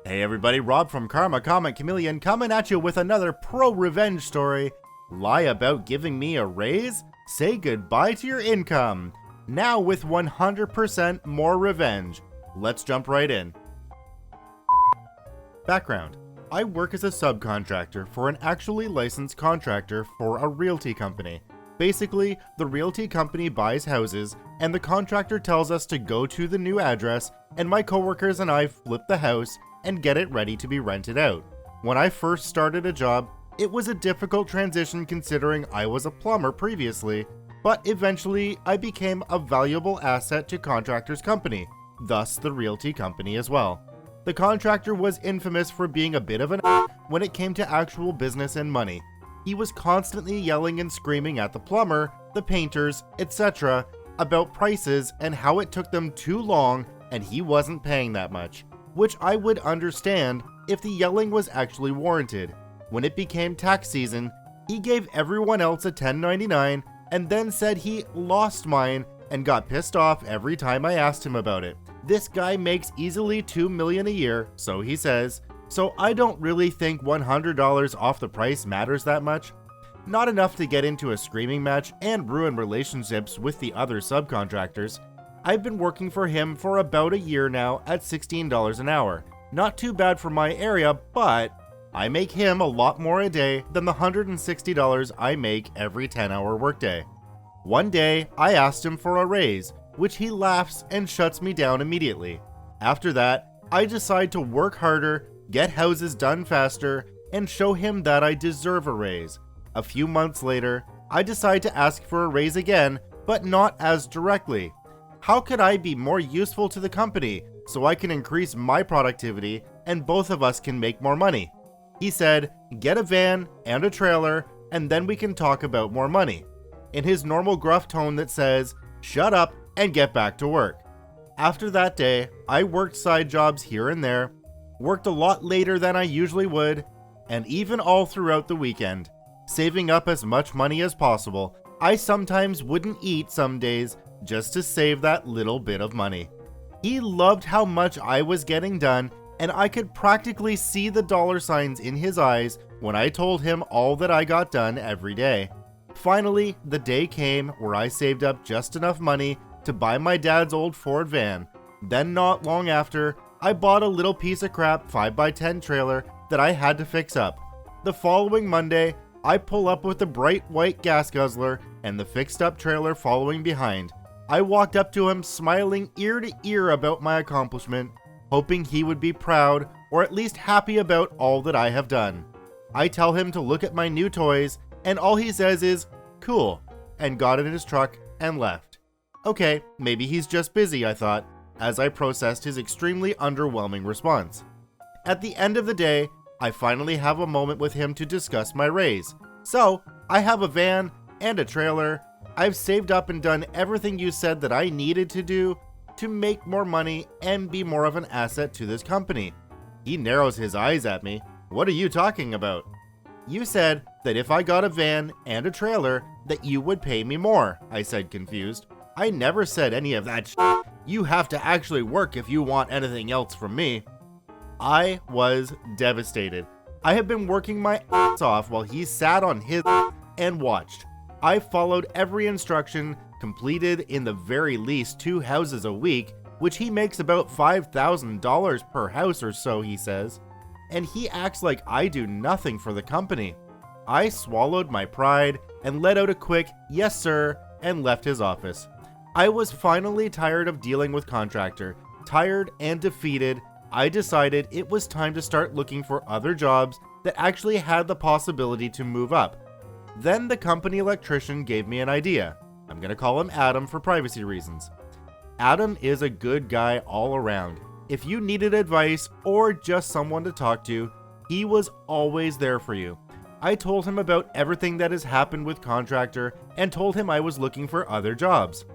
Hey everybody, Rob from Karma Comic Chameleon coming at you with another ProRevenge story. Lie about giving me a raise? Say goodbye to your income. Now with 100% more revenge. Let's jump right in. Background. I work as a subcontractor for an actually licensed contractor for a realty company. Basically, the realty company buys houses, and the contractor tells us to go to the new address, and my coworkers and I flip the house and get it ready to be rented out. When I first started a job, it was a difficult transition considering I was a plumber previously, but eventually I became a valuable asset to contractor's company, thus the realty company as well. The contractor was infamous for being a bit of an when it came to actual business and money. He was constantly yelling and screaming at the plumber, the painters, etc. about prices and how it took them too long and he wasn't paying that much, which I would understand if the yelling was actually warranted. When it became tax season, he gave everyone else a 1099 and then said he lost mine and got pissed off every time I asked him about it. This guy makes easily $2 million a year, so he says, so I don't really think $100 off the price matters that much. Not enough to get into a screaming match and ruin relationships with the other subcontractors. I've been working for him for about a year now at $16 an hour. Not too bad for my area, but I make him a lot more a day than the $160 I make every 10-hour workday. One day, I asked him for a raise, which he laughs and shuts me down immediately. After that, I decide to work harder, get houses done faster, and show him that I deserve a raise. A few months later, I decide to ask for a raise again, but not as directly. How could I be more useful to the company so I can increase my productivity and both of us can make more money? He said, get a van and a trailer, and then we can talk about more money, in his normal gruff tone that says, shut up and get back to work. After that day, I worked side jobs here and there, worked a lot later than I usually would, and even all throughout the weekend, saving up as much money as possible. I sometimes wouldn't eat some days just to save that little bit of money. He loved how much I was getting done, and I could practically see the dollar signs in his eyes when I told him all that I got done every day. Finally, the day came where I saved up just enough money to buy my dad's old Ford van. Then not long after, I bought a little piece of crap 5x10 trailer that I had to fix up. The following Monday, I pull up with a bright white gas guzzler and the fixed up trailer following behind. I walked up to him smiling ear to ear about my accomplishment, hoping he would be proud or at least happy about all that I have done. I tell him to look at my new toys, and all he says is, cool, and got in his truck and left. Okay, maybe he's just busy, I thought, as I processed his extremely underwhelming response. At the end of the day, I finally have a moment with him to discuss my raise. So, I have a van and a trailer. I've saved up and done everything you said that I needed to do to make more money and be more of an asset to this company. He narrows his eyes at me. What are you talking about? You said that if I got a van and a trailer, that you would pay me more, I said confused. I never said any of that shit. You have to actually work if you want anything else from me. I was devastated. I had been working my ass off while he sat on his and watched. I followed every instruction, completed in the very least 2 houses a week, which he makes about $5,000 per house or so, he says. And he acts like I do nothing for the company. I swallowed my pride and let out a quick, yes sir, and left his office. I was finally tired of dealing with contractor. Tired and defeated, I decided it was time to start looking for other jobs that actually had the possibility to move up. Then the company electrician gave me an idea. I'm gonna call him Adam for privacy reasons. Adam is a good guy all around. If you needed advice or just someone to talk to, he was always there for you. I told him about everything that has happened with contractor and told him I was looking for other jobs.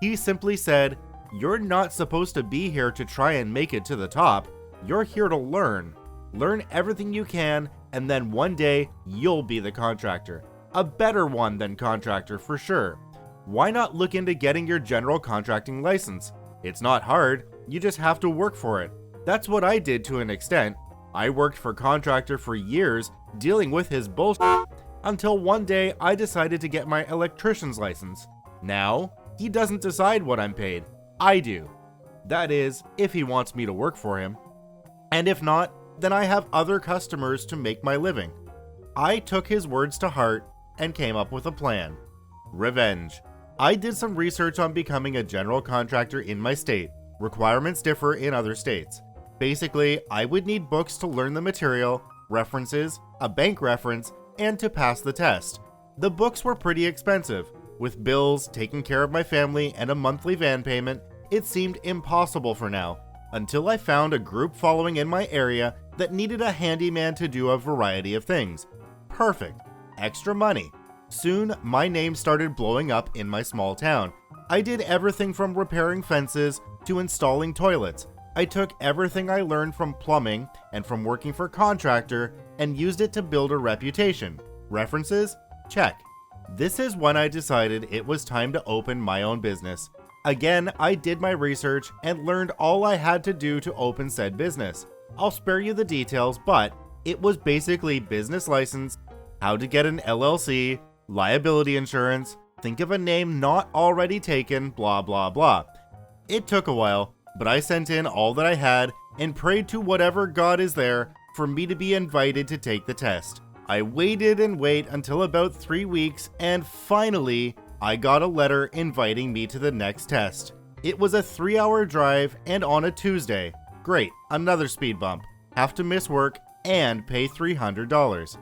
He simply said, you're not supposed to be here to try and make it to the top. You're here to learn. Learn everything you can, and then one day you'll be the contractor. A better one than contractor for sure. Why not look into getting your general contracting license? It's not hard, you just have to work for it. That's what I did to an extent. I worked for Contractor for years dealing with his bullshit until one day I decided to get my electrician's license. Now, he doesn't decide what I'm paid. I do. That is, if he wants me to work for him. And if not, then I have other customers to make my living. I took his words to heart and came up with a plan. Revenge. I did some research on becoming a general contractor in my state. Requirements differ in other states. Basically, I would need books to learn the material, references, a bank reference, and to pass the test. The books were pretty expensive. With bills, taking care of my family, and a monthly van payment, it seemed impossible for now, until I found a group following in my area that needed a handyman to do a variety of things. Perfect. Extra money. Soon, my name started blowing up in my small town. I did everything from repairing fences to installing toilets. I took everything I learned from plumbing and from working for Contractor and used it to build a reputation. References? Check. This is when I decided it was time to open my own business. Again, I did my research and learned all I had to do to open said business. I'll spare you the details, but it was basically business license, how to get an LLC, liability insurance, think of a name not already taken, blah blah blah. It took a while, but I sent in all that I had and prayed to whatever God is there for me to be invited to take the test. I waited and waited until about 3 weeks, and finally, I got a letter inviting me to the next test. It was a 3-hour drive and on a Tuesday. Great, another speed bump. Have to miss work and pay $300.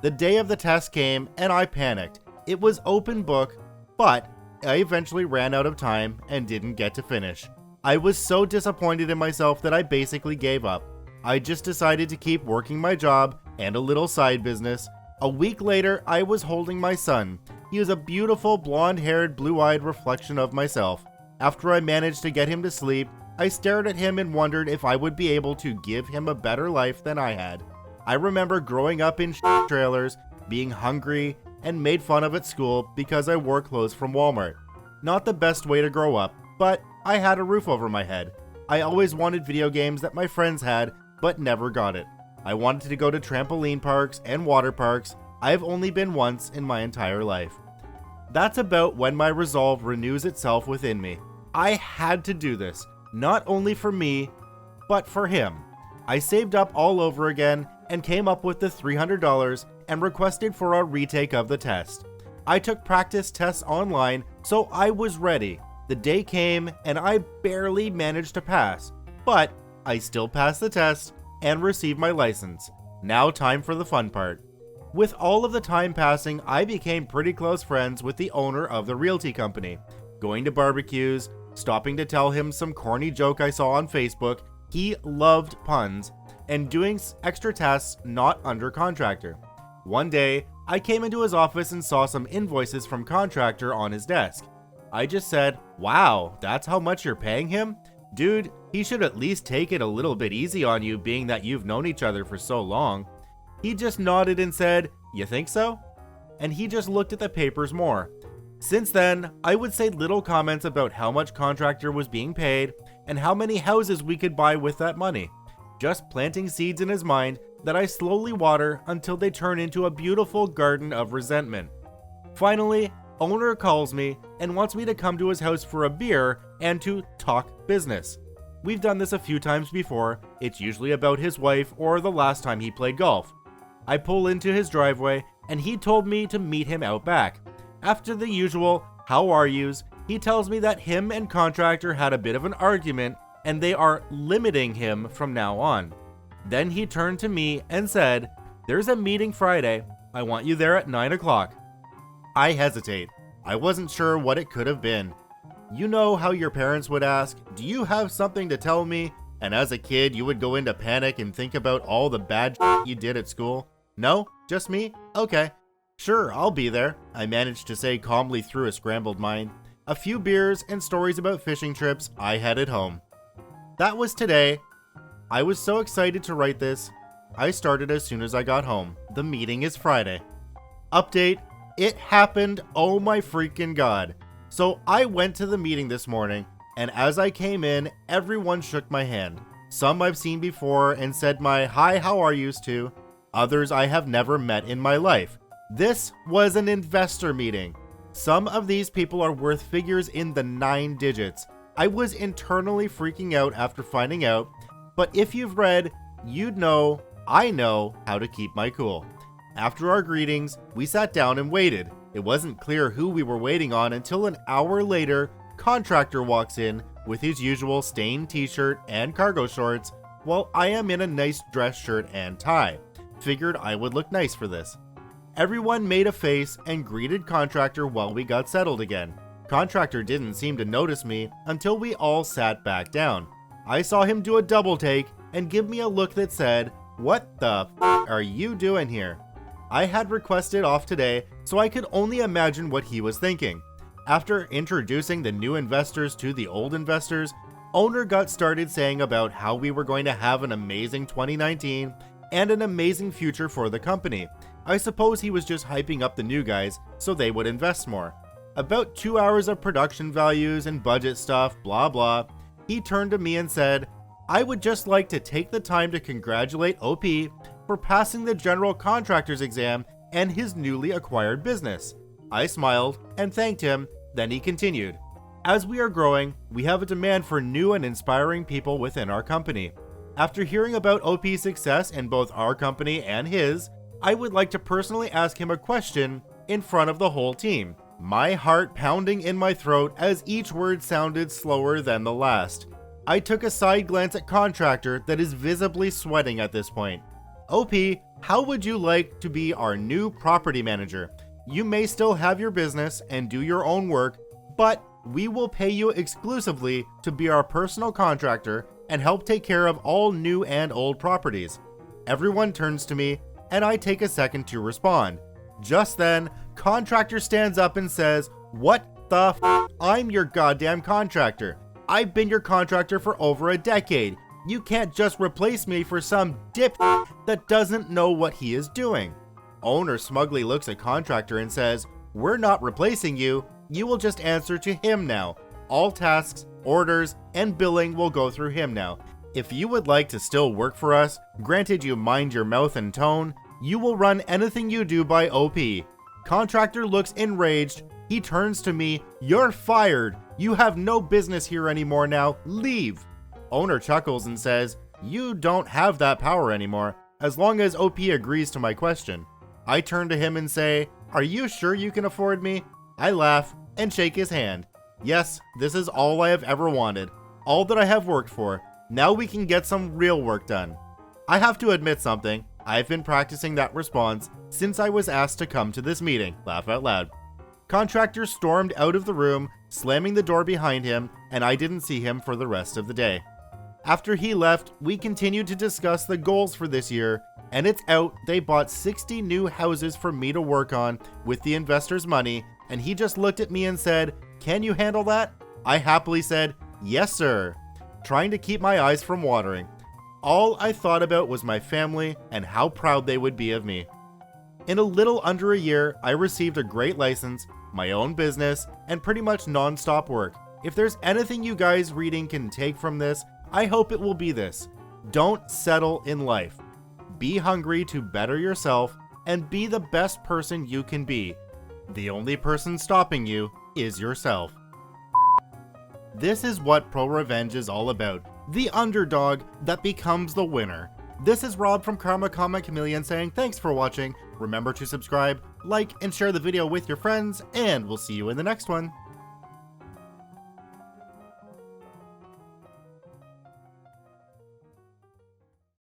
The day of the test came and I panicked. It was open book, but I eventually ran out of time and didn't get to finish. I was so disappointed in myself that I basically gave up. I just decided to keep working my job and a little side business. A week later, I was holding my son. He was a beautiful blonde-haired, blue-eyed reflection of myself. After I managed to get him to sleep, I stared at him and wondered if I would be able to give him a better life than I had. I remember growing up in trailers, being hungry, and made fun of at school because I wore clothes from Walmart. Not the best way to grow up, but I had a roof over my head. I always wanted video games that my friends had, but never got it. I wanted to go to trampoline parks and water parks. I've only been once in my entire life. That's about when my resolve renews itself within me. I had to do this, not only for me, but for him. I saved up all over again and came up with the $300 and requested for a retake of the test. I took practice tests online, so I was ready. The day came and I barely managed to pass, but I still passed the test and received my license. Now time for the fun part. With all of the time passing, I became pretty close friends with the owner of the realty company, going to barbecues, stopping to tell him some corny joke I saw on Facebook. He loved puns, and doing extra tasks not under Contractor. One day, I came into his office and saw some invoices from Contractor on his desk. I just said, "Wow, that's how much you're paying him? Dude, he should at least take it a little bit easy on you, being that you've known each other for so long." He just nodded and said, "You think so?" And he just looked at the papers more. Since then, I would say little comments about how much Contractor was being paid and how many houses we could buy with that money. Just planting seeds in his mind that I slowly water until they turn into a beautiful garden of resentment. Finally, owner calls me and wants me to come to his house for a beer and to talk business. We've done this a few times before. It's usually about his wife or the last time he played golf. I pull into his driveway and he told me to meet him out back. After the usual "how are yous," he tells me that him and Contractor had a bit of an argument and they are limiting him from now on. Then he turned to me and said, "There's a meeting Friday. I want you there at 9 o'clock. I hesitate. I wasn't sure what it could have been. You know how your parents would ask, "Do you have something to tell me?" And as a kid, you would go into panic and think about all the bad shit you did at school. No? Just me? Okay. Sure, I'll be there, I managed to say calmly through a scrambled mind. A few beers and stories about fishing trips, I headed home. That was today. I was so excited to write this. I started as soon as I got home. The meeting is Friday. Update, it happened, oh my freaking god. So I went to the meeting this morning, and as I came in, everyone shook my hand. Some I've seen before and said my "hi, how are yous" to. Others I have never met in my life. This was an investor meeting. Some of these people are worth figures in the 9 digits. I was internally freaking out after finding out, but if you've read, you'd know I know how to keep my cool. After our greetings, we sat down and waited. It wasn't clear who we were waiting on until an hour later, contractor walks in with his usual stained t-shirt and cargo shorts, while I am in a nice dress shirt and tie. Figured I would look nice for this. Everyone made a face and greeted contractor while we got settled again. Contractor didn't seem to notice me until we all sat back down. I saw him do a double take and give me a look that said, "What the f are you doing here?" I had requested off today, so I could only imagine what he was thinking. After introducing the new investors to the old investors, owner got started saying about how we were going to have an amazing 2019 and an amazing future for the company. I suppose he was just hyping up the new guys so they would invest more. About 2 hours of production values and budget stuff, blah blah. He turned to me and said, "I would just like to take the time to congratulate OP for passing the general contractor's exam and his newly acquired business." I smiled and thanked him, then he continued, "As we are growing, we have a demand for new and inspiring people within our company. After hearing about OP's success in both our company and his, I would like to personally ask him a question in front of the whole team." My heart pounding in my throat as each word sounded slower than the last. I took a side glance at contractor that is visibly sweating at this point. "OP, how would you like to be our new property manager? You may still have your business and do your own work, but we will pay you exclusively to be our personal contractor and help take care of all new and old properties." Everyone turns to me and I take a second to respond. Just then, contractor stands up and says, "What the f? I'm your goddamn contractor. I've been your contractor for over a decade. You can't just replace me for some dip that doesn't know what he is doing." Owner smugly looks at contractor and says, "We're not replacing you. You will just answer to him now. All tasks, orders, and billing will go through him now. If you would like to still work for us, granted you mind your mouth and tone, you will run anything you do by OP." Contractor looks enraged. He turns to me, "You're fired. You have no business here anymore now. Leave." Owner chuckles and says, "You don't have that power anymore, as long as OP agrees to my question." I turn to him and say, "Are you sure you can afford me?" I laugh and shake his hand. "Yes, this is all I have ever wanted. All that I have worked for. Now we can get some real work done." I have to admit something. I've been practicing that response since I was asked to come to this meeting. Laugh out loud. Contractor stormed out of the room, slamming the door behind him, and I didn't see him for the rest of the day. After he left, we continued to discuss the goals for this year, and it's out they bought 60 new houses for me to work on with the investors' money, and he just looked at me and said, "Can you handle that?" I happily said, "Yes, sir," trying to keep my eyes from watering. All I thought about was my family and how proud they would be of me. In a little under a year, I received a great license, my own business, and pretty much non-stop work. If there's anything you guys reading can take from this, I hope it will be this: don't settle in life. Be hungry to better yourself and be the best person you can be. The only person stopping you is yourself. This is what ProRevenge is all about. The underdog that becomes the winner. This is Rob from Karma Comic Chameleon saying thanks for watching. Remember to subscribe, like, and share the video with your friends, and we'll see you in the next one.